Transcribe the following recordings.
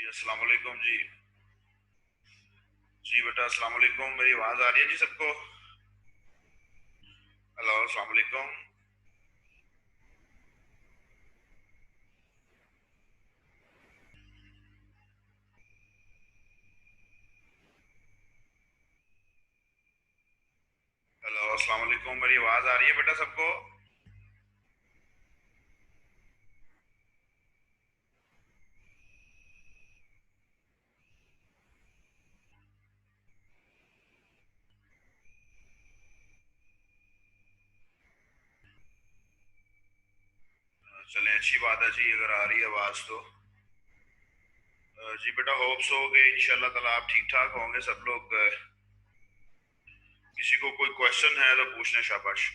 अस्सलाम वालेकुम जी। जी बेटा अस्सलाम वालेकुम, मेरी आवाज़ आ रही है जी सबको? हेलो अस्सलाम वालेकुम। हेलो अस्सलाम वालेकुम, मेरी आवाज़ आ रही है बेटा सबको? चलें, अच्छी बात है जी अगर आ रही है आवाज़ तो। जी बेटा, होप सो कि इंशाल्लाह ताला आप ठीक ठाक होंगे सब लोग। किसी को कोई क्वेश्चन है तो पूछ लें, शाबाश।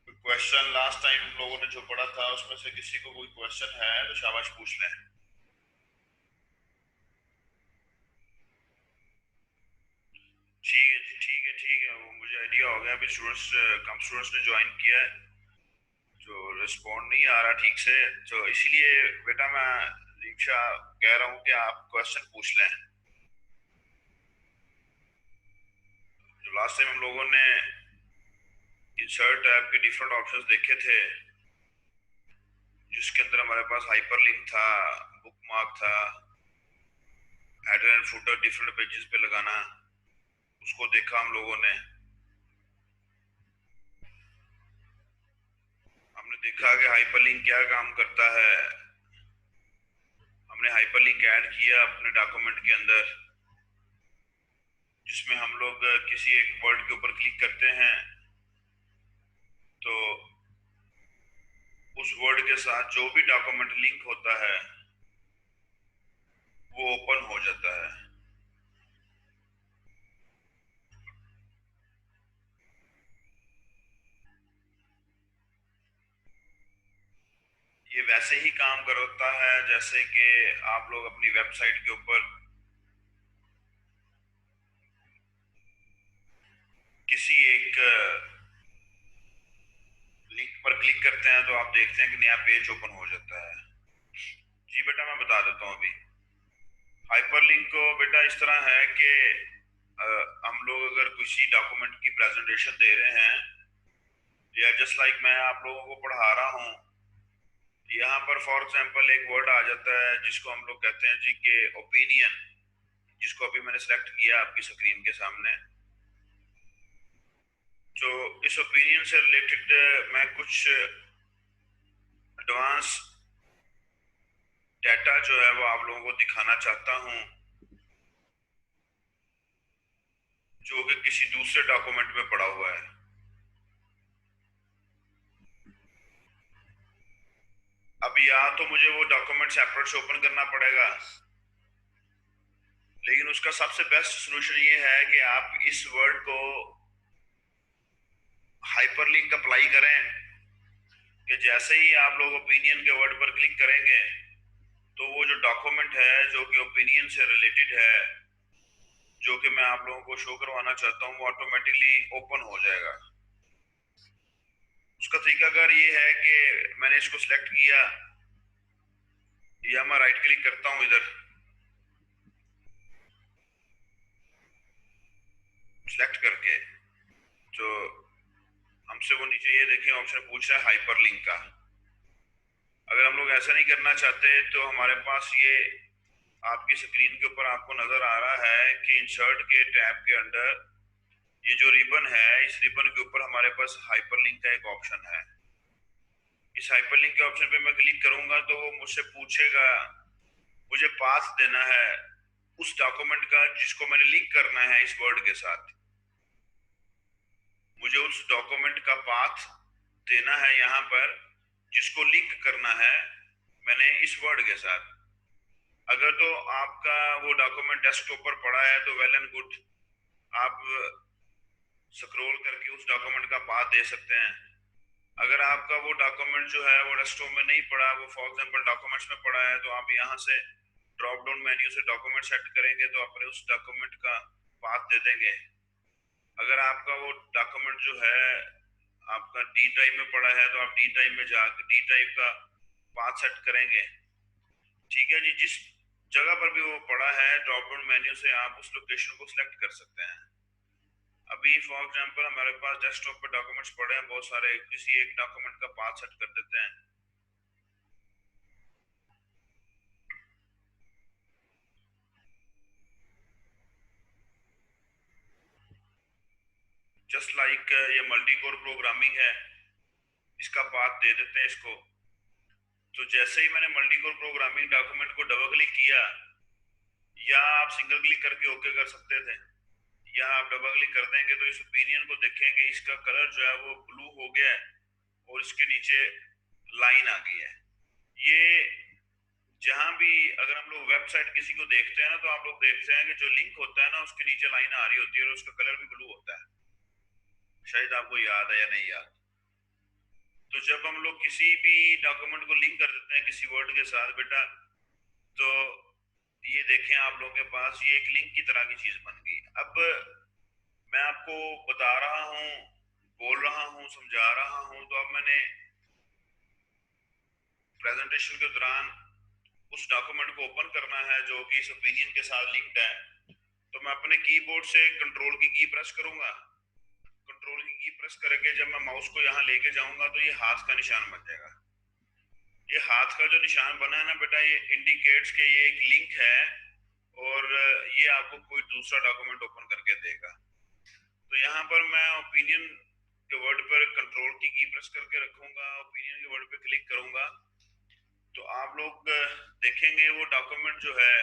क्वेश्चन लास्ट टाइम हम लोगों ने जो पढ़ा था उसमें से किसी को कोई क्वेश्चन है तो शाबाश पूछ लें। ठीक है जी, ठीक है ठीक है, वो मुझे आइडिया हो गया। अभी स्टूडेंट्स, कम स्टूडेंट्स ने ज्वाइन किया है, जो रिस्पॉन्ड नहीं आ रहा ठीक से, तो इसीलिए बेटा मैं दीक्षा कह रहा हूँ कि आप क्वेश्चन पूछ लें। जो लास्ट टाइम हम लोगों ने इंसर्ट टैब के डिफरेंट ऑप्शंस देखे थे, जिसके अंदर हमारे पास हाइपरलिंक था, बुक मार्क था, header and footer different pages पे लगाना, उसको देखा हम लोगों ने। हमने देखा कि हाइपरलिंक क्या काम करता है। हमने हाइपरलिंक ऐड किया अपने डॉक्यूमेंट के अंदर, जिसमें हम लोग किसी एक वर्ड के ऊपर क्लिक करते हैं तो उस वर्ड के साथ जो भी डॉक्यूमेंट लिंक होता है वो ओपन हो जाता है। ये वैसे ही काम करता है जैसे कि आप लोग अपनी वेबसाइट के ऊपर किसी एक लिंक पर क्लिक करते हैं तो आप देखते हैं कि नया पेज ओपन हो जाता है। जी बेटा, मैं बता देता हूँ अभी। हाइपरलिंक को बेटा इस तरह है कि हम लोग अगर किसी डॉक्यूमेंट की प्रेजेंटेशन दे रहे हैं, या जस्ट लाइक मैं आप लोगों को पढ़ा रहा हूँ, यहाँ पर फॉर एग्जांपल एक वर्ड आ जाता है जिसको हम लोग कहते हैं जी के ओपिनियन, जिसको अभी मैंने सेलेक्ट किया आपकी स्क्रीन के सामने। जो इस ओपिनियन से रिलेटेड मैं कुछ एडवांस डाटा जो है वो आप लोगों को दिखाना चाहता हूँ, जो कि किसी दूसरे डॉक्यूमेंट में पड़ा हुआ है। अब या तो मुझे वो डॉक्यूमेंट सेपरेट से ओपन करना पड़ेगा, लेकिन उसका सबसे बेस्ट सोल्यूशन ये है कि आप इस वर्ड को हाइपरलिंक अप्लाई करें, कि जैसे ही आप लोग ओपिनियन के वर्ड पर क्लिक करेंगे तो वो जो डॉक्यूमेंट है जो कि ओपिनियन से रिलेटेड है, जो कि मैं आप लोगों को शो करवाना चाहता हूँ, वो ऑटोमेटिकली ओपन हो जाएगा। उसका तरीकाकार ये है कि मैंने इसको सिलेक्ट किया, या मैं राइट क्लिक करता हूँ इधर सिलेक्ट करके, जो हमसे वो नीचे ये देखें ऑप्शन पूछ रहा है हाइपरलिंक का। अगर हम लोग ऐसा नहीं करना चाहते तो हमारे पास ये आपकी स्क्रीन के ऊपर आपको नजर आ रहा है कि इंसर्ट के टैब के अंदर ये जो रिबन है, इस रिबन के ऊपर हमारे पास हाइपरलिंक का एक ऑप्शन है। इस हाइपरलिंक के ऑप्शन पे मैं क्लिक करूंगा तो वो मुझसे पूछेगा, मुझे पाथ देना है उस डॉक्यूमेंट का जिसको मैंने लिंक करना है इस वर्ड के साथ। मुझे उस डॉक्यूमेंट का पाथ देना है यहाँ पर जिसको लिंक करना है मैंने इस वर्ड के साथ। अगर तो आपका वो डॉक्यूमेंट डेस्कटॉप पर पड़ा है तो वेल एंड गुड, आप स्क्रॉल करके उस डॉक्यूमेंट का पाथ दे सकते हैं। अगर आपका वो डॉक्यूमेंट जो है वो डेस्कटॉप में नहीं पड़ा, वो फॉर एग्जांपल डॉक्यूमेंट्स में पड़ा है, तो आप यहाँ से ड्रॉप डाउन मेन्यू से डॉक्यूमेंट सेट करेंगे तो अपने उस डॉक्यूमेंट का पाथ दे देंगे। अगर आपका वो डॉक्यूमेंट जो है आपका डी ड्राइव में पड़ा है तो आप डी ड्राइव में जाकर डी ड्राइव का पाथ सेट करेंगे। ठीक है जी, जिस जगह पर भी वो पड़ा है ड्रॉप डाउन मेन्यू से आप उस लोकेशन को सिलेक्ट कर सकते हैं। अभी फॉर एग्जांपल हमारे पास डेस्कटॉप पे डॉक्यूमेंट्स पड़े हैं बहुत सारे, किसी एक डॉक्यूमेंट का पाथ सेट कर देते हैं। जस्ट लाइक ये मल्टी कोर प्रोग्रामिंग है, इसका पाथ दे देते हैं इसको। तो जैसे ही मैंने मल्टी कोर प्रोग्रामिंग डॉक्यूमेंट को डबल क्लिक किया, या आप सिंगल क्लिक करके ओके कर सकते थे, या आप डबल क्लिक कर देंगे तो इस ओपिनियन को देखेंगे इसका कलर जो है वो ब्लू हो गया है और इसके नीचे लाइन आ गई है। ये जहां भी अगर हम लोग वेबसाइट किसी को देखते हैं ना तो आप लोग देखते हैं कि जो लिंक होता है ना उसके नीचे लाइन आ रही होती है और उसका कलर भी ब्लू होता है। शायद आपको याद है या नहीं याद। तो जब हम लोग किसी भी डॉक्यूमेंट को लिंक कर देते हैं किसी वर्ड के साथ बेटा, तो ये देखें आप लोगों के पास ये एक लिंक की तरह की चीज बन गई। अब मैं आपको बता रहा हूँ, बोल रहा हूँ, समझा रहा हूँ, तो अब मैंने प्रेजेंटेशन के दौरान उस डॉक्यूमेंट को ओपन करना है जो कि इस ओपिनियन के साथ लिंक्ड है। तो मैं अपने कीबोर्ड से कंट्रोल की प्रेस करूंगा। कंट्रोल की प्रेस करके जब मैं माउस को यहाँ लेके जाऊंगा तो ये हाथ का निशान बन जाएगा। ये हाथ का जो निशान बना है ना बेटा, ये इंडिकेट्स के ये एक लिंक है और ये आपको कोई दूसरा डॉक्यूमेंट ओपन करके देगा। तो यहाँ पर मैं ओपिनियन के वर्ड पर कंट्रोल की प्रेस करके रखूंगा, ओपिनियन के वर्ड पे क्लिक करूंगा तो आप लोग देखेंगे वो डॉक्यूमेंट जो है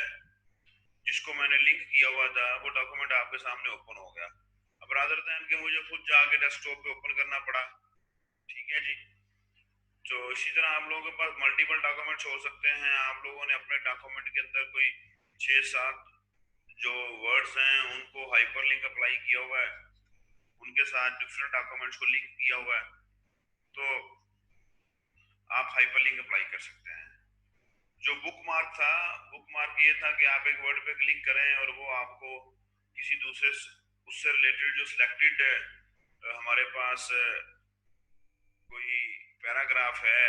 जिसको मैंने लिंक किया हुआ था वो डॉक्यूमेंट आपके सामने ओपन हो गया। अब रादर देन कि मुझे खुद जाके डेस्कटॉप पे ओपन करना पड़ा। ठीक है जी। तो इसी तरह आप लोगों के पास मल्टीपल डॉक्यूमेंट्स हो सकते हैं। आप लोगों ने अपने डॉक्यूमेंट के अंदर कोई 6-7 जो वर्ड्स हैं उनको हाइपरलिंक अप्लाई किया हुआ है, उनके साथ डिफरेंट डॉक्यूमेंट्स को लिंक किया हुआ है, तो आप हाइपरलिंक अप्लाई कर सकते हैं। जो बुक मार्क था, बुक मार्क ये था कि आप एक वर्ड पे क्लिक करें और वो आपको किसी दूसरे उससे रिलेटेड जो सिलेक्टेड हमारे पास कोई पैराग्राफ है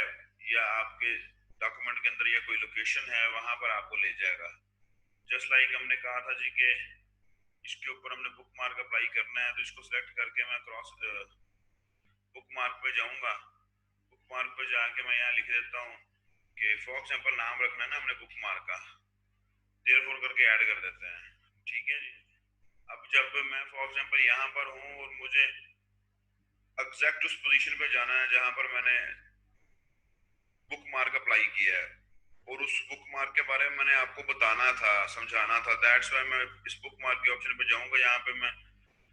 या आपके डॉक्यूमेंट के अंदर या कोई लोकेशन है वहां पर आपको ले जाएगा। जस्ट लाइक हमने कहा था जी कि इसके ऊपर हमने बुक मार्क अप्लाई करना है, तो इसको सिलेक्ट करके मैं क्रॉस बुक मार्क पे जाऊंगा। बुक मार्क पे जाके मैं यहाँ लिख देता हूँ कि फॉर एग्जाम्पल नाम रखना है ना हमने बुक मार्क का, देयरफॉर करके ऐड कर देते हैं। ठीक है जी। अब जब मैं फॉर एग्जाम्पल यहाँ पर हूँ और मुझे एग्जैक्ट उस पोजीशन पे जाना है जहां पर मैंने बुक मार्क अप्लाई किया है और उस बुक मार्क के बारे में मैंने आपको बताना था, समझाना था, दैट्स व्हाई मैं इस बुक मार्क के ऑप्शन पे जाऊंगा। यहाँ पे मैं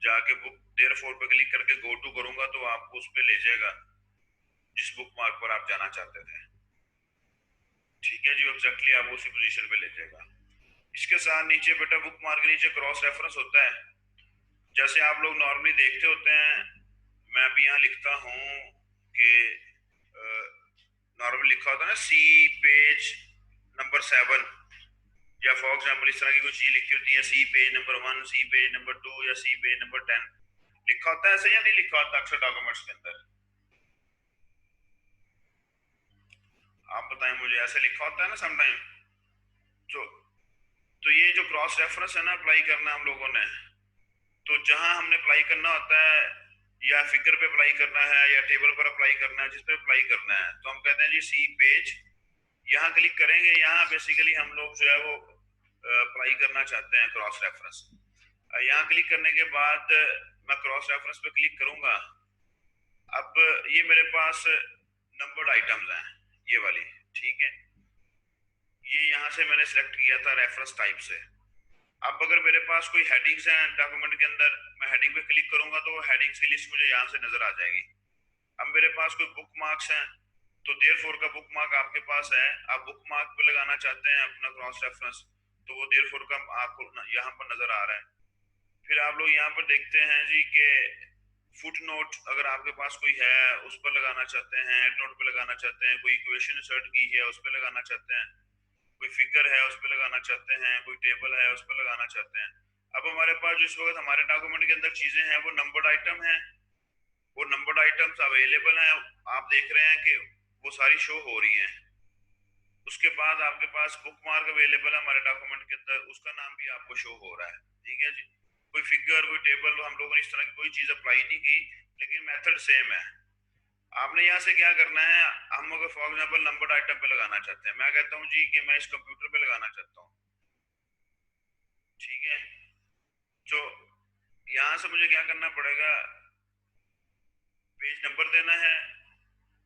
जाके बुक देयरफॉर पे क्लिक करके गो टू करूंगा तो आपको उस पे ले जाएगा जिस बुक मार्क पर आप जाना चाहते थे। ठीक है जी, एग्जैक्टली आप उसी पोजीशन पे ले जाएगा। इसके साथ नीचे बेटा बुक मार्क के नीचे क्रॉस रेफरेंस होता है, जैसे आप लोग नॉर्मली देखते होते हैं। मैं भी यहाँ लिखता हूँ कि नॉर्मल लिखा होता है ना सी पेज नंबर 7, या फॉर एग्जाम्पल इस तरह की कोई चीज लिखी होती है सी पेज नंबर 1, सी पेज नंबर 2 या सी पेज नंबर 10 लिखा होता है ऐसे या नहीं लिखा होता अक्सर डॉक्यूमेंट्स के अंदर? आप बताएं मुझे, ऐसे लिखा होता है ना समटाइम। तो तो ये जो क्रॉस रेफरेंस है ना अप्लाई करना हम लोगों ने, तो जहां हमने अप्लाई करना होता है या फिगर पे अप्लाई करना है या टेबल पर अप्लाई करना है, जिस पे अप्लाई करना है तो हम कहते हैं जी सी पेज। यहाँ क्लिक करेंगे, यहाँ बेसिकली हम लोग जो है वो अप्लाई करना चाहते हैं क्रॉस रेफरेंस। यहाँ क्लिक करने के बाद मैं क्रॉस रेफरेंस पे क्लिक करूंगा। अब ये मेरे पास नंबर्ड आइटम्स हैं ये वाली। ठीक है, ये यहाँ से मैंने सेलेक्ट किया था रेफरेंस टाइप से। अब अगर मेरे पास कोई हेडिंग्स हैं डॉक्यूमेंट के अंदर, मैं हेडिंग पे क्लिक करूंगा तो हेडिंग्स की लिस्ट मुझे यहाँ से नजर आ जाएगी। अब मेरे पास कोई बुक मार्क्स हैं तो देयरफॉर का बुक मार्क आपके पास है, आप बुक मार्क पे लगाना चाहते हैं अपना क्रॉस रेफरेंस, तो वो देयरफॉर का आपको यहाँ पर नजर आ रहा है। फिर आप लोग यहाँ पर देखते हैं जी कि फुट नोट अगर आपके पास कोई है उस पर लगाना चाहते हैं, एंड नोट पे लगाना चाहते हैं, कोई इक्वेशन इंसर्ट की है उस पर लगाना चाहते हैं, कोई फिगर है उस पर लगाना चाहते हैं, कोई टेबल है उस पर लगाना चाहते हैं। अब हमारे पास जिस वक्त हमारे डॉक्यूमेंट के अंदर चीजें हैं वो नंबर्ड आइटम है वो नंबर्ड आइटम्स अवेलेबल हैं, आप देख रहे हैं कि वो सारी शो हो रही हैं। उसके बाद आपके पास बुक मार्क अवेलेबल है हमारे डॉक्यूमेंट के अंदर, उसका नाम भी आपको शो हो रहा है। ठीक है जी, कोई फिगर कोई टेबल हम लोगों ने इस तरह की कोई चीज अप्लाई नहीं की, लेकिन मेथड सेम है। आपने यहाँ से क्या करना है, हम अगर फॉर एग्जाम्पल नंबर्ड आइटम पे लगाना चाहते हैं, मैं कहता हूँ जी कि मैं इस कंप्यूटर पे लगाना चाहता हूँ। ठीक है, तो यहाँ से मुझे क्या करना पड़ेगा, पेज नंबर देना है,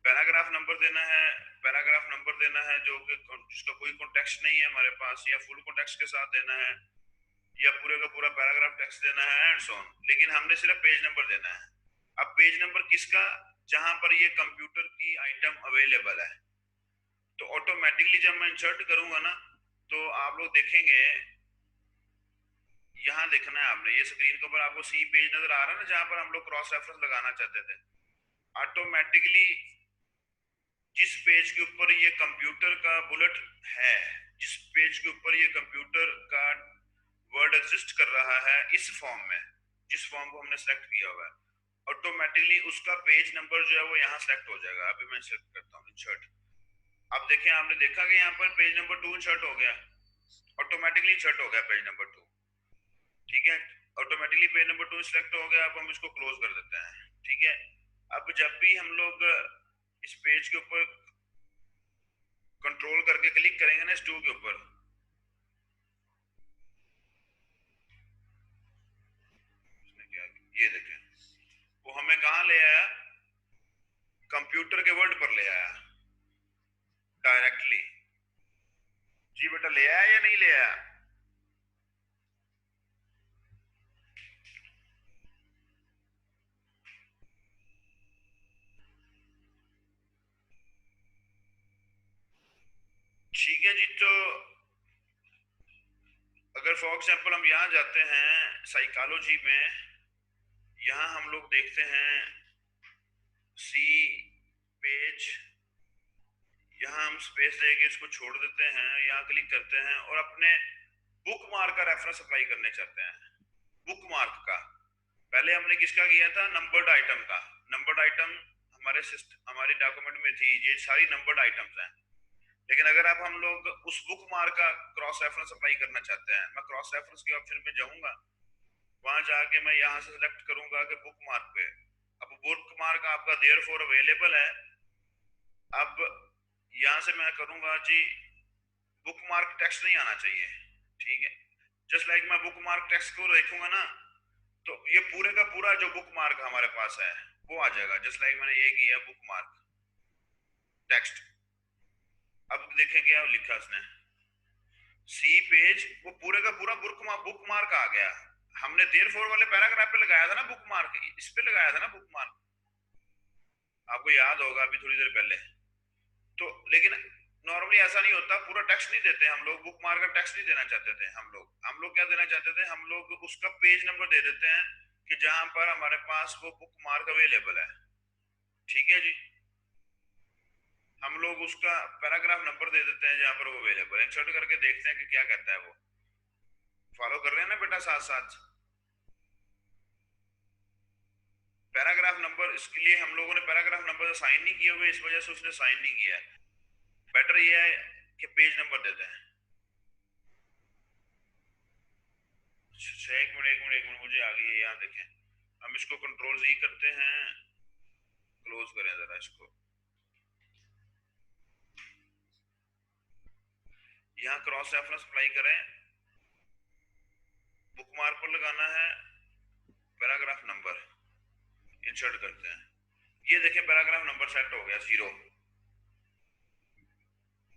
पैराग्राफ नंबर देना है, पैराग्राफ नंबर देना है जो कि जिसका कोई कॉन्टेक्स्ट नहीं है हमारे पास, या फुल कॉन्टेक्स्ट के साथ देना है, या पूरे का पूरा पैराग्राफ टेक्स्ट देना है एंड सो ऑन। लेकिन हमने सिर्फ पेज नंबर देना है। अब पेज नंबर किसका, जहां पर ये कंप्यूटर की आइटम अवेलेबल है। तो ऑटोमेटिकली जब मैं इंसर्ट करूंगा ना, तो आप लोग देखेंगे, यहाँ देखना है आपने, ये स्क्रीन के ऊपर आपको सी पेज नजर आ रहा है ना, जहां पर हम लोग क्रॉस रेफरेंस लगाना चाहते थे। ऑटोमेटिकली जिस पेज के ऊपर ये कंप्यूटर का बुलेट है, जिस पेज के ऊपर ये कंप्यूटर का वर्ड एग्जिस्ट कर रहा है इस फॉर्म में, जिस फॉर्म को हमने सेलेक्ट किया हुआ है, ऑटोमेटिकली उसका पेज नंबर जो है वो यहाँ सेलेक्ट हो जाएगा। अभी मैं सेलेक्ट करता हूँ इंसर्ट। अब देखें, आपने देखा कि यहाँ पर पेज नंबर 2 इंसर्ट हो गया, ऑटोमेटिकली इंसर्ट हो गया पेज नंबर 2। ठीक है, ऑटोमेटिकली पेज नंबर 2 सिलेक्ट हो गया। अब हम इसको क्लोज कर देते हैं। ठीक है, अब जब भी हम लोग इस पेज के ऊपर कंट्रोल करके क्लिक करेंगे ना इस 2 के ऊपर, ये देखें वो हमें कहाँ ले आया, कंप्यूटर के वर्ड पर ले आया डायरेक्टली। जी बेटा, ले आया या नहीं ले आया? ठीक है जी, तो अगर फॉर एग्जाम्पल हम यहाँ जाते हैं साइकोलॉजी में, यहाँ हम लोग देखते हैं सी पेज, यहाँ हम स्पेस देके इसको छोड़ देते हैं, यहाँ क्लिक करते हैं और अपने बुक मार्क का रेफरेंस अप्लाई करने चाहते हैं। बुक मार्क का पहले हमने किसका किया था, नंबर्ड आइटम का। नंबर्ड आइटम हमारे सिस्टम हमारी डॉक्यूमेंट में थी, ये सारी नंबर्ड आइटम्स हैं। लेकिन अगर अब हम लोग उस बुक मार्क का क्रॉस रेफरेंस अप्लाई करना चाहते हैं, मैं क्रॉस रेफरेंस के ऑप्शन में जाऊंगा, वहां जाके मैं यहाँ से सिलेक्ट करूंगा कि बुक मार्क पे। अब बुक मार्क आपका देयर फॉर अवेलेबल है। अब यहाँ से मैं करूंगा जी, बुक मार्क टेक्स्ट नहीं आना चाहिए। ठीक है, जस्ट लाइक मैं बुक मार्क टेक्स्ट को देखूंगा ना, तो ये पूरे का पूरा जो बुक मार्क हमारे पास है वो आ जाएगा। जस्ट लाइक मैंने ये किया बुक मार्क टेक्स्ट। अब देखें क्या लिखा उसने, सी पेज, वो पूरे का पूरा बुक मार्क आ गया। हमने देयर फॉर वाले पैराग्राफ पे लगाया था ना बुक मार्क, इस पे लगाया था ना बुक मार्क, आपको याद होगा अभी थोड़ी देर पहले। तो लेकिन नॉर्मली ऐसा नहीं होता, पूरा टेक्स्ट नहीं देते हम लोग, बुक मार्क का टेक्स्ट नहीं देना चाहते थे हम लोग क्या देना चाहते थे, हम लोग उसका पेज नंबर दे देते हैं कि जहां पर हमारे पास वो बुक मार्क अवेलेबल है। ठीक है जी, हम लोग उसका पैराग्राफ नंबर दे देते हैं जहां पर वो अवेलेबल है। इंसर्ट करके देखते हैं कि क्या कहता है वो। फॉलो कर रहे हैं ना बेटा साथ साथ? पैराग्राफ नंबर, इसके लिए हम लोगों ने पैराग्राफ नंबर साइन नहीं किए हुए, इस वजह से उसने साइन नहीं किया है। बेटर ये है कि पेज नंबर देते हैं। अच्छा, एक मिनट मुझे आ गई है, यहाँ देखें। हम इसको कंट्रोल जी करते हैं, क्लोज करें जरा इसको। यहाँ क्रॉस रेफरेंस अप्लाई करें, बुक मार्क पर लगाना है, पैराग्राफ नंबर इंसर्ट करते हैं। ये देखें पैराग्राफ नंबर सेट हो गया 0।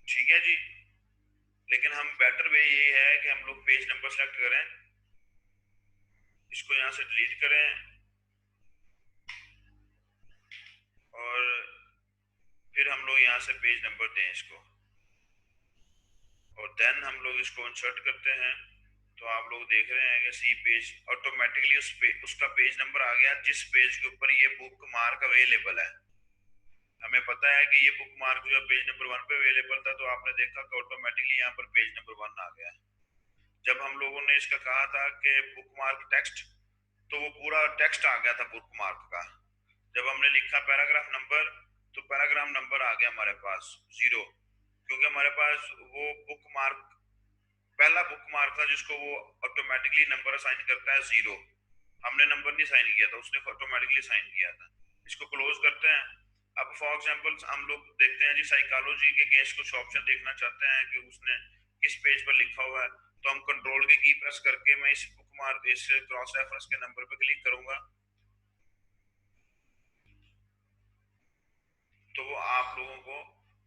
ठीक है जी, लेकिन हम बेटर वे ये है कि हम लोग पेज नंबर सेलेक्ट करें, इसको यहाँ से डिलीट करें और फिर हम लोग यहाँ से पेज नंबर दें इसको, और देन हम लोग इसको इंसर्ट करते हैं। तो आप लोग देख रहे हैं कि सी पेज ऑटोमेटिकली उसका पेज नंबर आ गया जिस पेज के ऊपर ये बुक मार्क अवेलेबल है। हमें पता है कि ये बुक मार्क जो है पेज नंबर 1 पे अवेलेबल था, तो आपने देखा कि ऑटोमेटिकली यहाँ पर पेज नंबर 1 आ गया। जब हम लोगों ने इसका कहा था कि बुक मार्क टेक्स्ट, तो वो पूरा टेक्स्ट आ गया था बुक मार्क का। जब हमने लिखा पैराग्राफ नंबर, तो पैराग्राफ नंबर आ गया हमारे पास 0, क्योंकि हमारे पास वो बुक मार्क, पहला बुक मार्क था जिसको वो ऑटोमेटिकली नंबर असाइन करता है 0। हमने नंबर नहीं साइन किया था, उसने ऑटोमेटिकली साइन किया था। इसको क्लोज करते हैं। अब फॉर एग्जांपल हम लोग देखते हैं जी, साइकोलॉजी के केस कुछ ऑप्शन देखना चाहते हैं कि उसने किस पेज पर लिखा हुआ है, तो हम कंट्रोल के की प्रेस करके मैं इस बुक मार्क, इस क्रॉस रेफरेंस के नंबर पे क्लिक करूंगा, तो वो आप लोगों को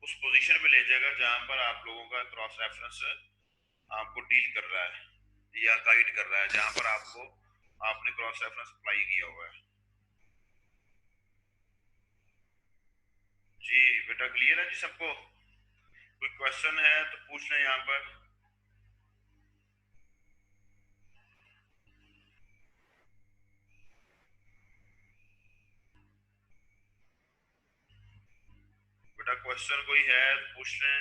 उस पोजीशन पे ले जाएगा जहां पर आप लोगों का क्रॉस रेफरेंस आपको डील कर रहा है या गाइड कर रहा है, जहां पर आपको आपने क्रॉस रेफरेंस अप्लाई किया हुआ है। जी बेटा, क्लियर है जी सबको? कोई क्वेश्चन है तो पूछ लें यहाँ पर। बेटा क्वेश्चन कोई है तो पूछ लें,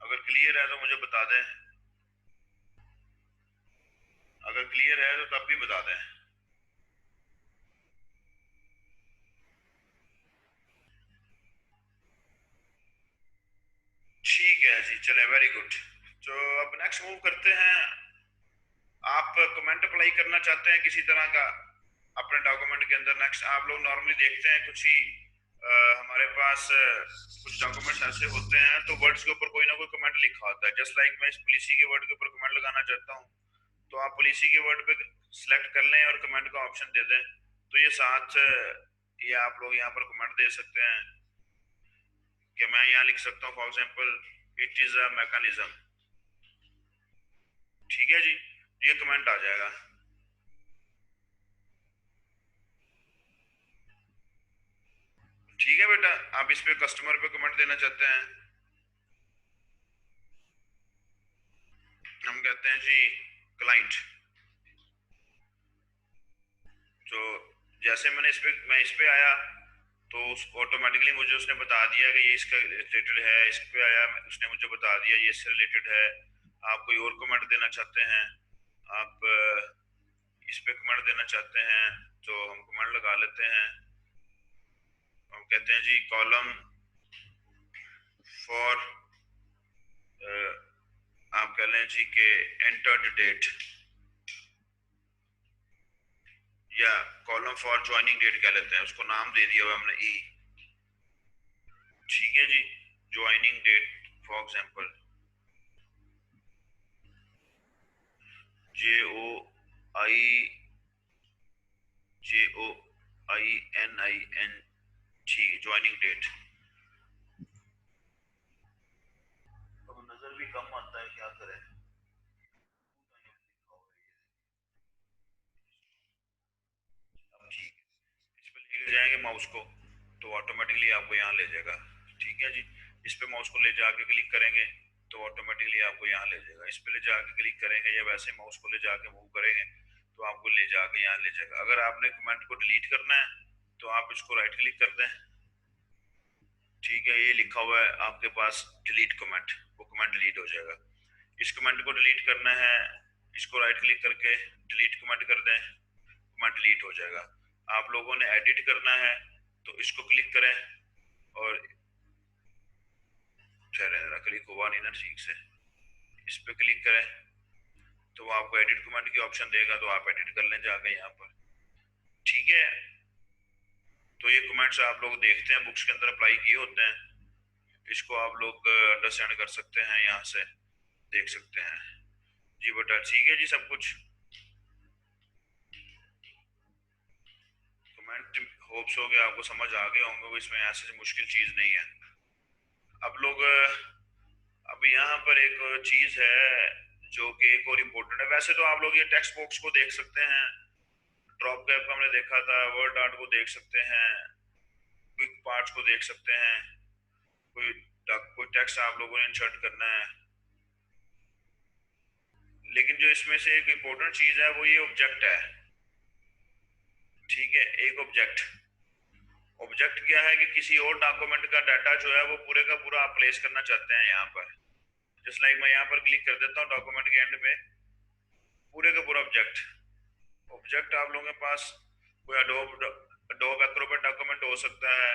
अगर क्लियर है तो मुझे बता दें, अगर क्लियर है तो तब भी बता दें। ठीक है जी, चले, वेरी गुड। तो अब नेक्स्ट मूव करते हैं। आप कमेंट अप्लाई करना चाहते हैं किसी तरह का अपने डॉक्यूमेंट के अंदर। नेक्स्ट आप लोग नॉर्मली देखते हैं कुछ ही हमारे पास कुछ डॉक्यूमेंट्स ऐसे होते हैं तो वर्ड्स के ऊपर कोई ना कोई कमेंट लिखा होता है। जस्ट लाइक मैं इस पॉलिसी के वर्ड के ऊपर कमेंट लगाना चाहता हूँ, तो आप पॉलिसी के वर्ड पे सिलेक्ट कर लें और कमेंट का ऑप्शन दे दें, तो ये साथ ये आप लोग यहाँ पर कमेंट दे सकते हैं कि मैं यहाँ लिख सकता हूँ for example it is a mechanism. ठीक है जी, ये कमेंट आ जाएगा। ठीक है बेटा, आप इस पे कस्टमर पे कमेंट देना चाहते हैं, हम कहते हैं जी क्लाइंट। तो जैसे मैं इस पे आया तो ऑटोमेटिकली मुझे उसने बता दिया कि ये इसका रिलेटेड है। इस पे आया, उसने मुझे बता दिया ये इससे रिलेटेड है। आप कोई और कमेंट देना चाहते हैं, आप इस पे कमेंट देना चाहते हैं, तो हम कमेंट लगा लेते हैं। हम कहते हैं जी कॉलम फॉर, आप कह लें जी के एंटर्ड डेट, या कॉलम फॉर ज्वाइनिंग डेट कह लेते हैं, उसको नाम दे दिया हुआ हमने ई। ठीक है जी, joining date for example JOI JOINING, joining date. अब नजर भी कम आता है, क्या करें। अब ठीक है, इस पे लेके जाएंगे माउस को तो ऑटोमेटिकली आपको यहाँ ले जाएगा। ठीक है जी, इस पे माउस को ले जाके क्लिक करेंगे तो ऑटोमेटिकली आपको यहाँ ले जाएगा। इस पे ले जाके क्लिक करेंगे या वैसे माउस को ले जाके मूव करेंगे तो आपको ले जाके यहाँ ले जाएगा। अगर आपने कमेंट को डिलीट करना है तो आप इसको राइट क्लिक कर दें। ठीक है, ये लिखा हुआ है आपके पास डिलीट कमेंट, वो कमेंट डिलीट हो जाएगा। इस कमेंट को डिलीट करना है, इसको राइट क्लिक करके डिलीट कमेंट कर दें, कमेंट डिलीट हो जाएगा। आप लोगों ने एडिट करना है तो इसको क्लिक करें, और ठहरे जरा, क्लिक हुआ नहीं ना ठीक से, इस पे क्लिक करें तो वो आपको एडिट कमेंट की ऑप्शन देगा, तो आप एडिट कर लें जाके यहाँ पर। ठीक है, तो ये कमेंट्स आप लोग देखते हैं बुक्स के अंदर अप्लाई किए होते हैं, इसको आप लोग अंडरस्टैंड कर सकते हैं, यहाँ से देख सकते हैं। जी बेटा ठीक है जी, सब कुछ कमेंट होप्स हो गया आपको समझ आ गए होंगे, वो इसमें ऐसे मुश्किल चीज नहीं है। अब लोग अब यहाँ पर एक चीज है जो कि एक और इम्पोर्टेंट है। वैसे तो आप लोग ये टेक्स्ट बॉक्स को देख सकते हैं, ड्रॉप कैप को हमने देखा था, वर्ड आर्ट को देख सकते हैं, क्विक पार्ट्स को देख सकते हैं, कोई कोई टेक्स्ट आप लोगों ने इंसर्ट करना है। लेकिन जो इसमें से एक इम्पोर्टेंट चीज है वो ये ऑब्जेक्ट है। ठीक है, एक ऑब्जेक्ट, ऑब्जेक्ट क्या है कि किसी और डॉक्यूमेंट का डाटा जो है वो पूरे का पूरा आप प्लेस करना चाहते हैं यहाँ पर। जस्ट लाइक मैं यहाँ पर क्लिक कर देता हूँ डॉक्यूमेंट के एंड पे, पूरे का पूरा ऑब्जेक्ट। ऑब्जेक्ट आप लोगों के पास कोई एडोब एक्रोबैट डॉक्यूमेंट हो सकता है,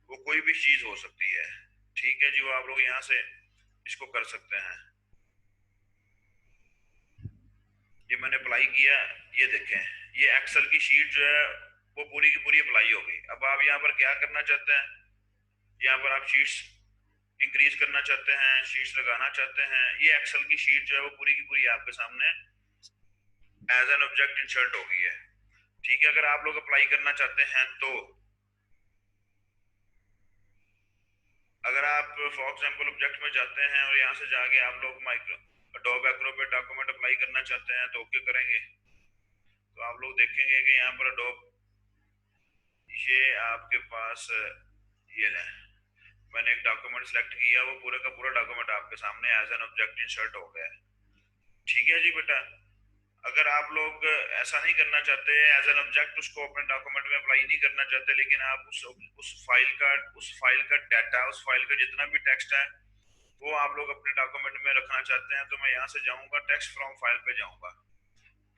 वो कोई भी चीज हो सकती है। ठीक है जी, वो आप लोग यहाँ से इसको कर सकते हैं। ये मैंने अप्लाई किया, ये देखें, ये एक्सेल की शीट जो है वो पूरी की पूरी अप्लाई हो गई। अब आप यहाँ पर क्या करना चाहते हैं, यहाँ पर आप शीट्स इंक्रीज करना चाहते हैं, शीट्स लगाना चाहते हैं। ये एक्सेल की शीट जो है वो पूरी की पूरी आपके सामने एज एन ऑब्जेक्ट इंसर्ट हो गई है। ठीक है, अगर आप लोग अप्लाई करना चाहते हैं तो अगर आप फॉर एग्जांपल ऑब्जेक्ट में जाते हैं और यहाँ से जाके आप लोग micro adobe Acrobat document apply करना चाहते हैं तो ओके करेंगे, तो आप लोग देखेंगे कि यहाँ पर एडोब ये आपके पास ये है, मैंने एक डॉक्यूमेंट सेलेक्ट किया, वो पूरे का पूरा डॉक्यूमेंट आपके सामने एज एन ऑब्जेक्ट इंसर्ट हो गया है। ठीक है जी बेटा, अगर आप लोग ऐसा नहीं करना चाहते एज एन ऑब्जेक्ट उसको अपने डॉक्यूमेंट में अप्लाई नहीं करना चाहते, लेकिन आप उस फाइल का डाटा, उस फाइल का जितना भी टेक्स्ट है वो आप लोग अपने डॉक्यूमेंट में रखना चाहते हैं, तो मैं यहाँ से जाऊंगा टेक्स्ट फ्रॉम फाइल पे जाऊंगा।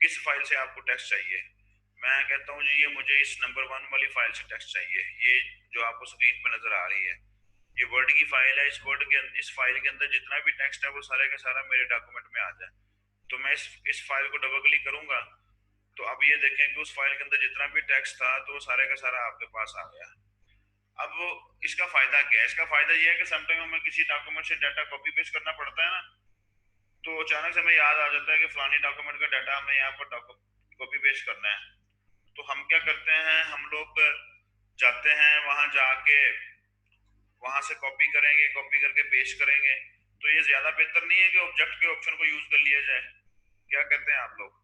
किस फाइल से आपको टेक्स्ट चाहिए, मैं कहता हूँ जी ये मुझे इस नंबर 1 वाली फाइल से टेक्स्ट चाहिए, ये जो आपको स्क्रीन पर नजर आ रही है, ये वर्ड की फाइल है। इस फाइल के अंदर जितना भी टेक्स्ट है वो सारे का सारा मेरे डॉक्यूमेंट में आ जाए। तो मैं इस फाइल को डबल क्लिक करूंगा, तो अब ये देखें कि उस फाइल के अंदर जितना भी टेक्स्ट था तो वो सारे का सारा आपके पास आ गया। अब इसका फायदा क्या है, इसका फायदा ये है कि समटाइम हमें किसी डॉक्यूमेंट से डाटा कॉपी पेस्ट करना पड़ता है ना, तो अचानक से हमें याद आ जाता है कि फलानी डॉक्यूमेंट का डाटा हमें यहाँ पर कॉपी पेस्ट करना है। तो हम क्या करते हैं, हम लोग जाते हैं वहां जाके वहां से कॉपी करेंगे, कॉपी करके पेस्ट करेंगे। तो ये ज्यादा बेहतर नहीं है कि ऑब्जेक्ट के ऑप्शन को यूज कर लिया जाए? क्या कहते हैं आप लोग,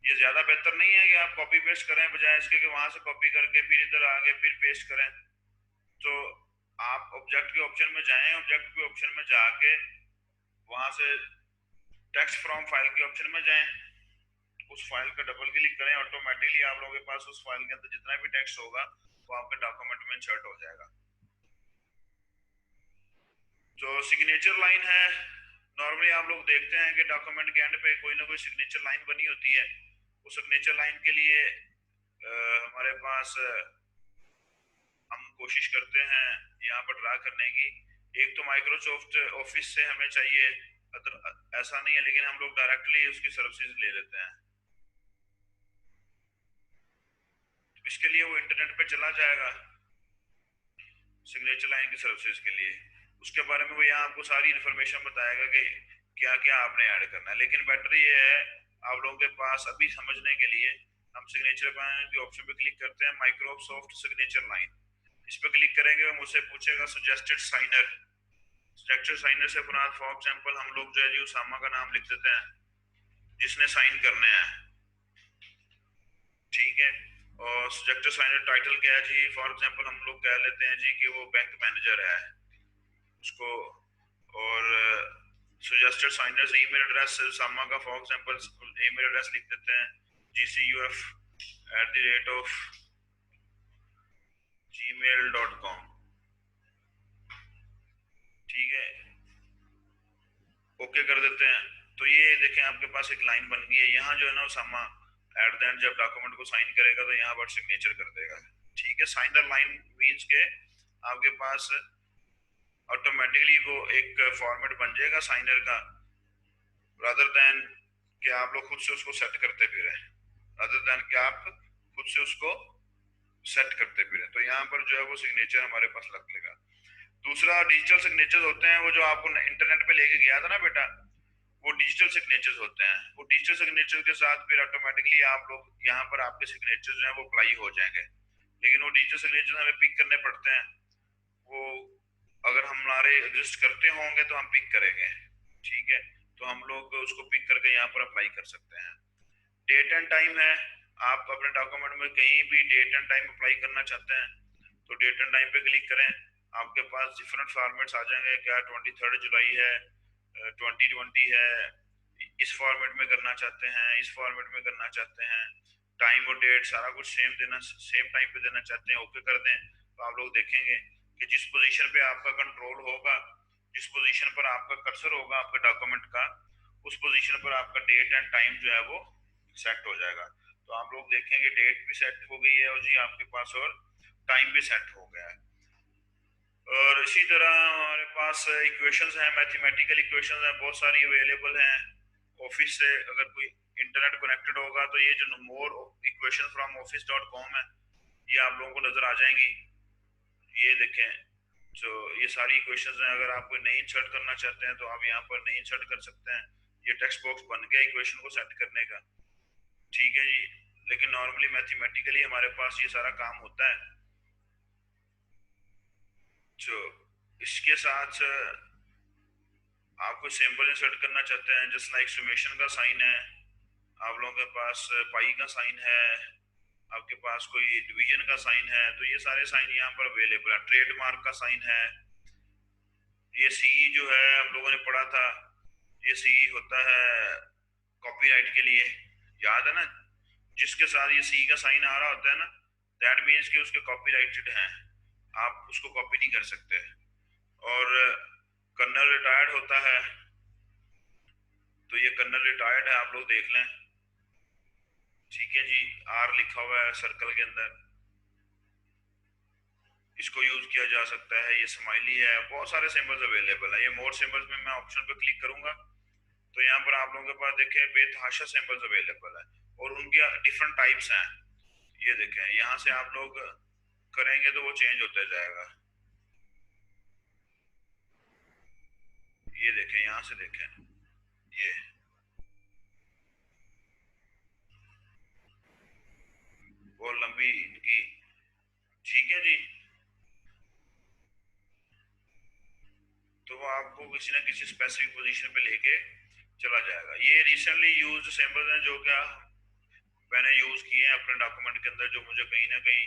ये ज्यादा बेहतर नहीं है कि आप कॉपी पेस्ट करें बजाय इसके कि वहां से कॉपी करके फिर इधर आगे फिर पेस्ट करें? तो आप ऑब्जेक्ट के ऑप्शन में जाएं, ऑब्जेक्ट के ऑप्शन में जाके वहां से टेक्स्ट फ्रॉम फाइल के ऑप्शन में जाएं, उस फाइल का डबल क्लिक करें, ऑटोमेटिकली आप लोगों के पास उस फाइल के अंदर जितना भी टेक्स्ट होगा वो आपके डॉक्यूमेंट में इंसर्ट हो जाएगा। जो सिग्नेचर लाइन है, नॉर्मली आप लोग देखते हैं कि डॉक्यूमेंट के एंड पे कोई ना कोई सिग्नेचर लाइन बनी होती है। उस सिग्नेचर लाइन के लिए हमारे पास हम कोशिश करते हैं यहाँ पर ड्रा करने की। एक तो माइक्रोसॉफ्ट ऑफिस से हमें चाहिए, अदर ऐसा नहीं है, लेकिन हम लोग डायरेक्टली उसकी सर्विसेज ले लेते हैं। तो इसके लिए वो इंटरनेट पे चला जाएगा सिग्नेचर लाइन की सर्विसेज के लिए, उसके बारे में वो यहाँ आपको सारी इन्फॉर्मेशन बताएगा कि क्या क्या आपने ऐड करना है। लेकिन बेटर ये है आप लोगों के पास अभी समझने के लिए, हम सिग्नेचर लाइन के ऑप्शन पे क्लिक करते हैं, माइक्रोसॉफ्ट सिग्नेचर लाइन, इस पे क्लिक करेंगे वो मुझसे पूछेगा सजेस्टेड साइनर। सजेस्टेड साइनर से फॉर एग्जांपल हम लोग जो है जी उसामा का नाम लिख देते हैं जिसने साइन करने हैं। ठीक है, और सजेस्टेड साइनर टाइटल क्या है जी, फॉर एग्जांपल हम लोग कह लेते हैं जी कि वो बैंक मैनेजर है उसको, और सजेस्टेड साइनर्स ईमेल एड्रेस उसामा का फॉर एग्जांपल ईमेल एड्रेस लिख देते हैं gcuf@gmail.com। ठीक है, ओके कर देते हैं। तो ये देखें आपके पास एक लाइन बन गई है, यहाँ जो है ना उसामा एट द एंड जब डॉक्यूमेंट को साइन करेगा तो यहाँ पर सिग्नेचर कर देगा। ठीक है, साइनर लाइन मींस के आपके पास ऑटोमेटिकली वो एक फॉर्मेट बन जाएगा साइनर का, रादर देन कि आप लोग खुद से उसको सेट करते फिर रहे, रादर देन कि आप खुद से उसको सेट करते फिर रहे। तो यहाँ पर जो है वो सिग्नेचर हमारे पास लग लेगा। दूसरा डिजिटल सिग्नेचर होते हैं, वो जो आपको इंटरनेट पे लेके गया था ना बेटा, वो डिजिटल सिग्नेचर्स होते हैं। वो डिजिटल सिग्नेचर के साथ फिर ऑटोमेटिकली आप लोग यहाँ पर आपके सिग्नेचर जो है वो अप्लाई हो जाएंगे, लेकिन वो डिजिटल सिग्नेचर हमें पिक करने पड़ते हैं। वो अगर हमारे एग्जिस्ट करते होंगे तो हम पिक करेंगे। ठीक है, तो हम लोग उसको पिक करके यहाँ पर अप्लाई कर सकते हैं। डेट एंड टाइम है, आप अपने डॉक्यूमेंट में कहीं भी डेट एंड टाइम अप्लाई करना चाहते हैं तो डेट एंड टाइम पे क्लिक करें, आपके पास डिफरेंट फॉर्मेट्स आ जाएंगे। क्या 23 जुलाई है, 2020 है, इस फॉर्मेट में करना चाहते हैं, इस फॉर्मेट में करना चाहते हैं, टाइम और डेट सारा कुछ सेम टाइम पे देना चाहते हैं, ओके कर दें। तो आप लोग देखेंगे कि जिस पोजीशन पे आपका कंट्रोल होगा, जिस पोजीशन पर आपका कर्सर होगा आपके डॉक्यूमेंट का, उस पोजीशन पर आपका डेट एंड टाइम जो है वो सेट हो जाएगा। तो आप लोग देखेंगे डेट भी सेट हो गई है और जी आपके पास और टाइम भी सेट हो गया है। और इसी तरह हमारे पास इक्वेशंस हैं, मैथमेटिकल इक्वेशंस हैं, बहुत सारी अवेलेबल हैं। ऑफिस से अगर कोई इंटरनेट कनेक्टेड होगा तो ये जो मोर इक्वेशन फ्रॉम office.com है, ये आप लोगों को नजर आ जाएंगी। ये देखें, जो ये सारी इक्वेशंस हैं, अगर आप कोई नई इंसर्ट करना चाहते हैं तो आप यहाँ पर नई इंसर्ट कर सकते हैं। ये टेक्स्ट बॉक्स बन गया इक्वेशन को सेट करने का, ठीक है जी। लेकिन नॉर्मली मैथमेटिकली हमारे पास ये सारा काम होता है। जो इसके साथ आप कोई सिंबल इंसर्ट करना चाहते हैं, जस्ट लाइक सुमेशन का साइन है, आप लोगों के पास पाई का साइन है, आपके पास कोई डिवीजन का साइन है, तो ये सारे साइन यहाँ पर अवेलेबल है। ट्रेडमार्क का साइन है, ये सी जो है हम लोगों ने पढ़ा था, ये सी होता है कॉपीराइट के लिए, याद है ना। जिसके साथ ये सी का साइन आ रहा होता है ना, दैट मीन्स कि उसके कॉपीराइटेड हैं, आप उसको कॉपी नहीं कर सकते। और कर्नल रिटायर्ड होता है, तो ये कर्नल रिटायर्ड है, आप लोग देख लें, ठीक है जी। आर लिखा हुआ है सर्कल के अंदर, इसको यूज किया जा सकता है। ये स्माइली है, बहुत सारे सिंबल्स अवेलेबल है। ये मोर सिंबल्स में मैं ऑप्शन पे क्लिक करूंगा तो यहाँ पर आप लोगों के पास देखें बेतहाशा सिंबल्स अवेलेबल है और उनके डिफरेंट टाइप्स हैं। ये देखें, यहाँ से आप लोग करेंगे तो वो चेंज होता जाएगा। ये देखें, यहाँ से देखें, ये बहुत लंबी इनकी, ठीक है जी। तो वो आपको किसी ना किसी स्पेसिफिक पोजीशन पे लेके चला जाएगा। ये रिसेंटली यूज्ड सिंबल्स हैं जो क्या मैंने यूज किए हैं अपने डॉक्यूमेंट के अंदर, जो मुझे कहीं ना कहीं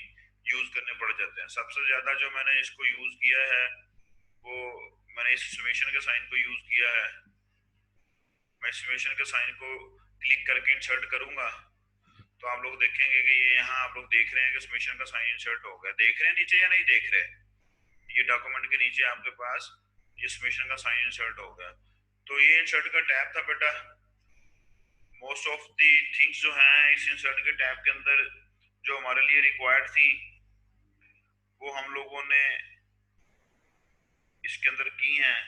यूज करने पड़ जाते हैं। सबसे ज्यादा जो मैंने इसको यूज किया है वो मैंने इस समेशन के साइन को यूज किया है। मैं समेशन के साइन को क्लिक करके इंसर्ट करूंगा तो आप लोग देखेंगे कि ये यहाँ आप लोग देख रहे हैं कि समेशन का साइन इंसर्ट हो गया। देख रहे हैं नीचे या नहीं देख रहे? ये डॉक्यूमेंट के नीचे आपके पास ये समेशन का साइन इंसर्ट हो गया। तो ये इंसर्ट का टैब था बेटा। मोस्ट ऑफ दी थिंग्स जो हैं इस इंसर्ट के टैब के अंदर जो हमारे लिए रिक्वायर्ड थी वो हम लोगों ने इसके अंदर की हैं।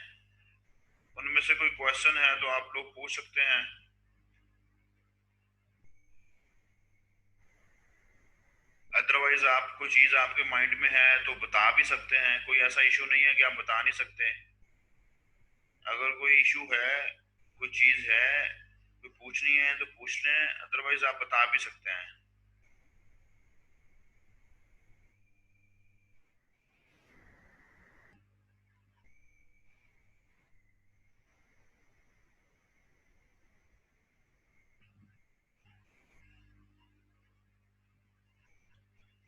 उनमें से कोई क्वेश्चन है तो आप लोग पूछ सकते हैं। अदरवाइज आप कोई चीज आपके माइंड में है तो बता भी सकते हैं, कोई ऐसा इशू नहीं है कि आप बता नहीं सकते। अगर कोई इशू है, कोई चीज है, कोई पूछनी है तो पूछ लें, अदरवाइज आप बता भी सकते हैं।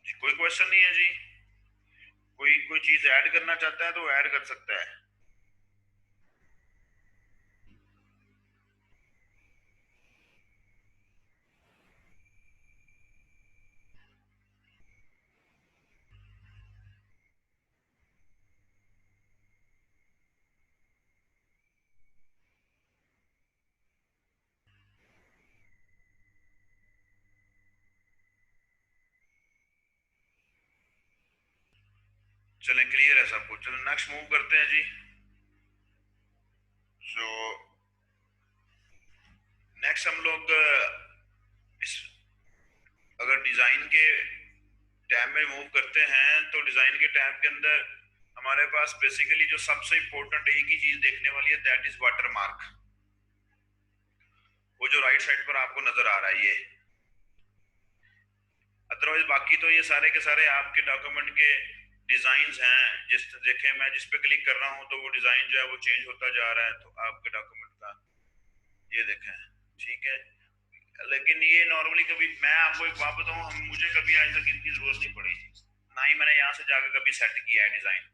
कोई क्वेश्चन नहीं है जी। कोई कोई चीज ऐड करना चाहता है तो ऐड कर सकता है। चलें, क्लियर है सब कुछ। चलो नेक्स्ट मूव करते हैं जी। सो नेक्स्ट हम लोग इस अगर डिजाइन के टैब में मूव करते हैं तो डिजाइन के टैब के अंदर हमारे पास बेसिकली जो सबसे इंपॉर्टेंट एक ही चीज देखने वाली है, दैट इज वाटर मार्क। वो जो राइट साइड पर आपको नजर आ रहा है ये। अदरवाइज बाकी तो ये सारे के सारे आपके डॉक्यूमेंट के डिजाइन हैं। जिस देखें मैं जिस पे क्लिक कर रहा हूँ तो वो डिजाइन जो है वो चेंज होता जा रहा है तो आपके डॉक्यूमेंट का, ये देखें, ठीक है। लेकिन ये नॉर्मली कभी मैं आपको एक बात बताऊं, हम मुझे कभी आज तक इनकी जरूरत नहीं पड़ी थी, ना ही मैंने यहाँ से जाकर कभी सेट किया है डिजाइन।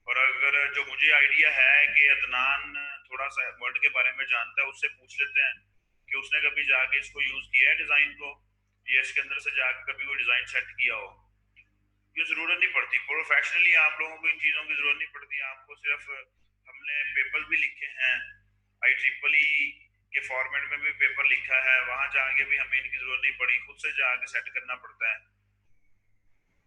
और अगर जो मुझे आइडिया है कि अदनान थोड़ा सा वर्ड के बारे में जानता है, उससे पूछ लेते हैं कि उसने कभी जाके इसको यूज किया है डिजाइन को, या इसके अंदर से जाकर कभी वो डिजाइन सेट किया हो। ये जरूरत नहीं पड़ती, प्रोफेशनली आप लोगों को इन चीजों की जरूरत नहीं पड़ती। आपको सिर्फ हमने पेपर भी लिखे हैं, आई ट्रिपल ई के फॉर्मेट में भी पेपर लिखा है, वहां जाके भी हमें इनकी जरूरत नहीं पड़ी, खुद से जाके सेट करना पड़ता है।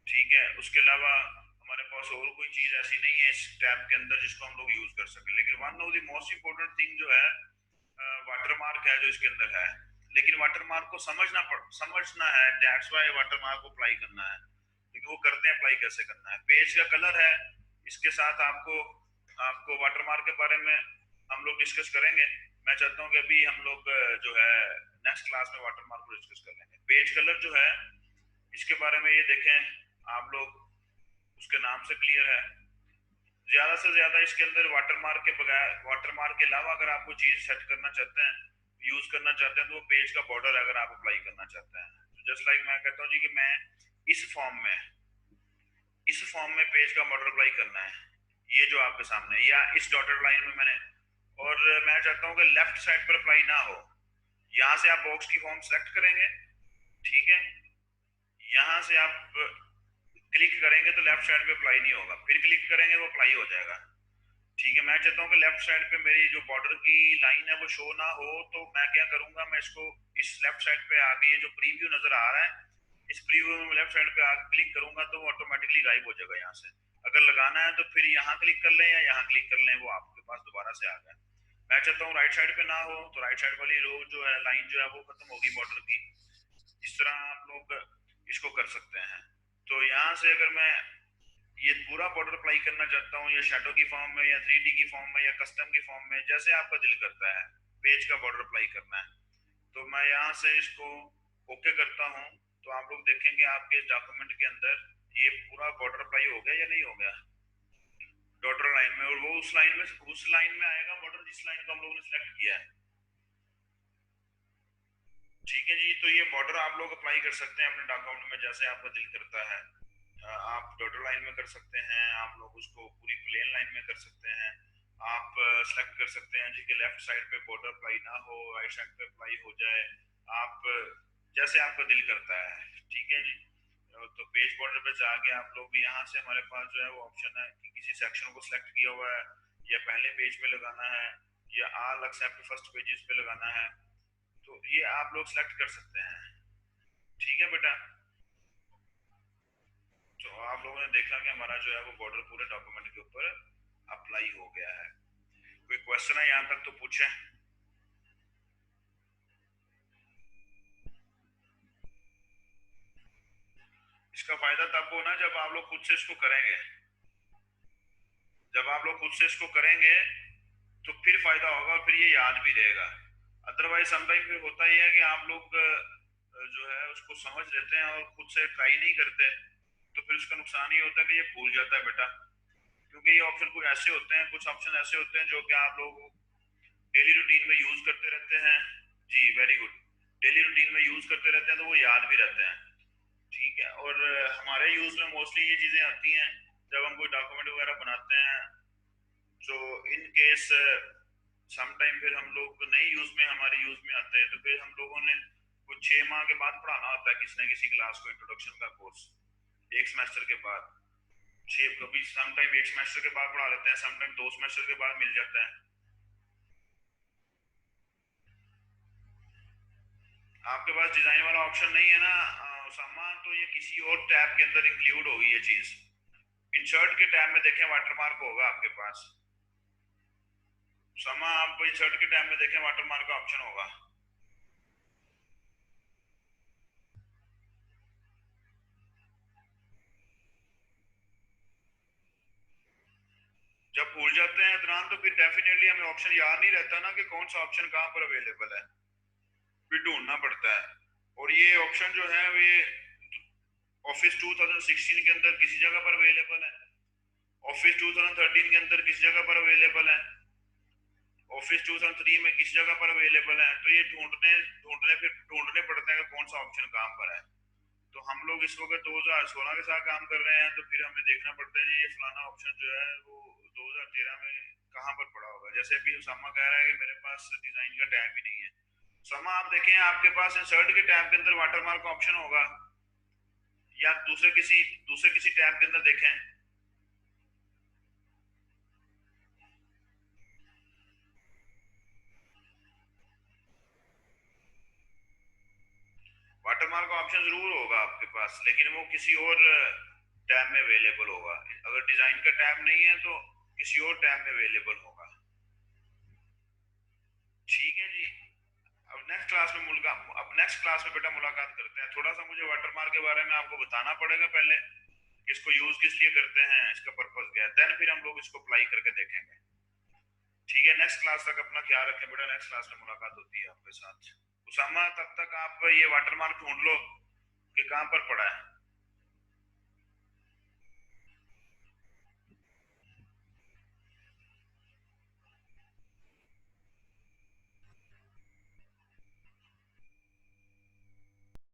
ठीक है, उसके अलावा हमारे पास और कोई चीज ऐसी नहीं है इस टैब के अंदर जिसको हम लोग यूज कर सकें। लेकिन one of the most important thing जो है वाटर मार्क है जो इसके अंदर है। लेकिन वाटर मार्क को समझना है, दैट्स व्हाई वाटर मार्क को अप्लाई करना है। लेकिन वो करते हैं अप्लाई कैसे करना है। पेज का कलर है, इसके साथ आपको आपको वाटर मार्क के बारे में हम लोग डिस्कस करेंगे। मैं चाहता हूँ कि अभी हम लोग जो है नेक्स्ट क्लास में वाटर मार्क को डिस्कस कर लेंगे। पेज कलर जो है इसके बारे में ये देखें आप लोग, उसके नाम से क्लियर है। ज्यादा से ज्यादा इसके अंदर वाटर मार्क के बगैर, वाटर मार्क के अलावा अगर आप कोई चीज सेट करना चाहते हैं, यूज करना चाहते हैं, तो वो पेज का बॉर्डर अगर आप अप्लाई करना चाहते हैं, तो जस्ट लाइक मैं कहता हूँ जी कि मैं इस फॉर्म में पेज का बॉर्डर अप्लाई करना है, ये जो आपके सामने है, या इस डॉटेड लाइन में मैंने, और मैं चाहता हूँ कि लेफ्ट साइड पर अप्लाई ना हो। यहाँ से आप बॉक्स की फॉर्म सेलेक्ट करेंगे, ठीक है, यहाँ से आप क्लिक करेंगे तो लेफ्ट साइड पे अप्लाई नहीं होगा, फिर क्लिक करेंगे वो अप्लाई हो जाएगा। ठीक है, मैं चाहता हूँ कि लेफ्ट साइड पे मेरी जो बॉर्डर की लाइन है वो शो ना हो, तो मैं क्या करूंगा, मैं इसको इस लेफ्ट साइड पे आगे ये जो प्रीव्यू नजर आ रहा है, इस प्रीव्यू में लेफ्ट साइड पे आगे क्लिक करूंगा तो वो ऑटोमेटिकली गायब हो जाएगा यहाँ से। अगर लगाना है तो फिर यहाँ क्लिक कर लें या यहाँ क्लिक कर लें, वो आपके पास दोबारा से आ गया। मैं चाहता हूँ राइट साइड पे ना हो, तो राइट साइड वाली रो जो है, लाइन जो है वो खत्म होगी बॉर्डर की। इस तरह आप लोग इसको कर सकते हैं। तो यहाँ से अगर मैं ये पूरा बॉर्डर अप्लाई करना चाहता हूँ, या शेडो की फॉर्म में, या 3D की फॉर्म में, या कस्टम की फॉर्म में, जैसे आपका दिल करता है पेज का बॉर्डर अप्लाई करना है, तो मैं यहाँ से इसको ओके करता हूँ। तो आप लोग देखेंगे आपके इस डॉक्यूमेंट के अंदर ये पूरा बॉर्डर अप्लाई हो गया या नहीं हो गया डॉटर लाइन में, और वो उस लाइन में आएगा बॉर्डर जिस लाइन को हम लोगों ने सिलेक्ट किया है। ठीक है जी, तो ये बॉर्डर आप लोग अप्लाई कर सकते हैं अपने डॉक्यूमेंट में जैसे आपका दिल करता है। आप डॉटर लाइन में कर सकते हैं, आप लोग उसको पूरी प्लेन लाइन में कर सकते हैं। आप सेलेक्ट कर सकते हैं जी कि लेफ्ट साइड पे बॉर्डर अप्लाई ना हो, राइट साइड पे अप्लाई हो जाए, आप जैसे आपका दिल करता है। ठीक है जी, तो पेज बॉर्डर पे जाके आप लोग यहाँ से, हमारे पास जो है वो ऑप्शन है कि किसी सेक्शन को सिलेक्ट किया हुआ है, या पहले पेज पे लगाना है, या ऑल एक्सेप्ट फर्स्ट पेजेस पे लगाना है, तो ये आप लोग सेलेक्ट कर सकते हैं। ठीक है बेटा, तो आप लोगों ने देखा कि हमारा जो है वो बॉर्डर पूरे डॉक्यूमेंट के ऊपर अप्लाई हो गया है। कोई क्वेश्चन है यहाँ तक तो पूछे। इसका फायदा तब होना जब आप लोग खुद से इसको करेंगे, जब आप लोग खुद से इसको करेंगे तो फिर फायदा होगा और फिर ये याद भी रहेगा। अदरवाइज समटाइम फिर होता ही है कि आप लोग जो है उसको समझ लेते हैं और खुद से ट्राई नहीं करते, तो फिर उसका नुकसान ये होता है कि ये भूल जाता है बेटा। क्योंकि ये ऑप्शन कुछ ऐसे होते हैं, कुछ ऑप्शन ऐसे होते हैं जो कि आप लोग डेली रूटीन में यूज करते रहते हैं। जी वेरी गुड, डेली रूटीन में यूज करते रहते हैं तो वो याद भी रहते हैं। ठीक है, और हमारे यूज में मोस्टली ये चीजें आती हैं जब हम कोई डॉक्यूमेंट वगैरह बनाते हैं, तो इन केस सम टाइम फिर हम लोग नई यूज में, हमारे यूज में आते हैं, तो फिर हम लोगों ने कुछ 6 माह के बाद पढ़ाना होता है किसी न किसी क्लास को, इंट्रोडक्शन का कोर्स, एक सेमेस्टर के बाद। छः कभी सम टाइम एक सेमेस्टर के बाद पढ़ा लेते हैं, सम टाइम 2 सेमेस्टर के बाद मिल जाता है। आपके पास डिजाइन वाला ऑप्शन नहीं है ना सामान, तो ये किसी और टैब के अंदर इंक्लूड होगी ये चीज। इंसर्ट के टैब में देखें वाटरमार्क होगा आपके पास, समा आप इंसर्ट के टैब में देखें वाटरमार्क का ऑप्शन होगा। जब भूल जाते हैं इतरान तो फिर डेफिनेटली हमें ऑप्शन याद नहीं रहता ना कि कौन सा ऑप्शन कहाँ पर अवेलेबल है, फिर ढूंढना पड़ता है। और ये ऑप्शन जो है वे ऑफिस 2016 के अंदर किसी जगह पर अवेलेबल है, ऑफिस 2013 के अंदर किसी जगह पर अवेलेबल है, ऑफिस 2003 में किसी जगह पर अवेलेबल है। तो ये ढूंढने पड़ते हैं कि कौन सा ऑप्शन कहाँ पर है। तो हम लोग इस वक्त 2016 के साथ काम कर रहे हैं, तो फिर हमें देखना पड़ता है ये फलाना ऑप्शन जो है वो 2013 में कहाँ पर पड़ा होगा। जैसे अभी समा कह रहा है कि मेरे पास डिजाइन का टैब भी नहीं है। समा आप देखें आपके पास इंसर्ट के टैब के अंदर वाटरमार्क का ऑप्शन होगा, या दूसरे किसी टैब के अंदर देखें। वाटरमार्क का ऑप्शन जरूर होगा आपके पास, लेकिन वो किसी और टैब में अवेलेबल होगा। अगर डिजाइन का टैब नहीं है तो किसी और टैब में अवेलेबल होगा। ठीक है जी। अब नेक्स्ट क्लास में बेटा मुलाकात करते हैं। थोड़ा सा मुझे वाटरमार्क के बारे में आपको बताना पड़ेगा पहले, इसको यूज किस लिए करते हैं, इसका पर्पस क्या है, देन फिर हम लोग इसको अप्लाई करके देखेंगे। ठीक है, नेक्स्ट क्लास तक अपना ख्याल रखें बेटा, नेक्स्ट क्लास में मुलाकात होती है आपके साथ। उसामा, तब तक आप ये वाटरमार्क ढूंढ लो कि कहाँ पर पड़ा है।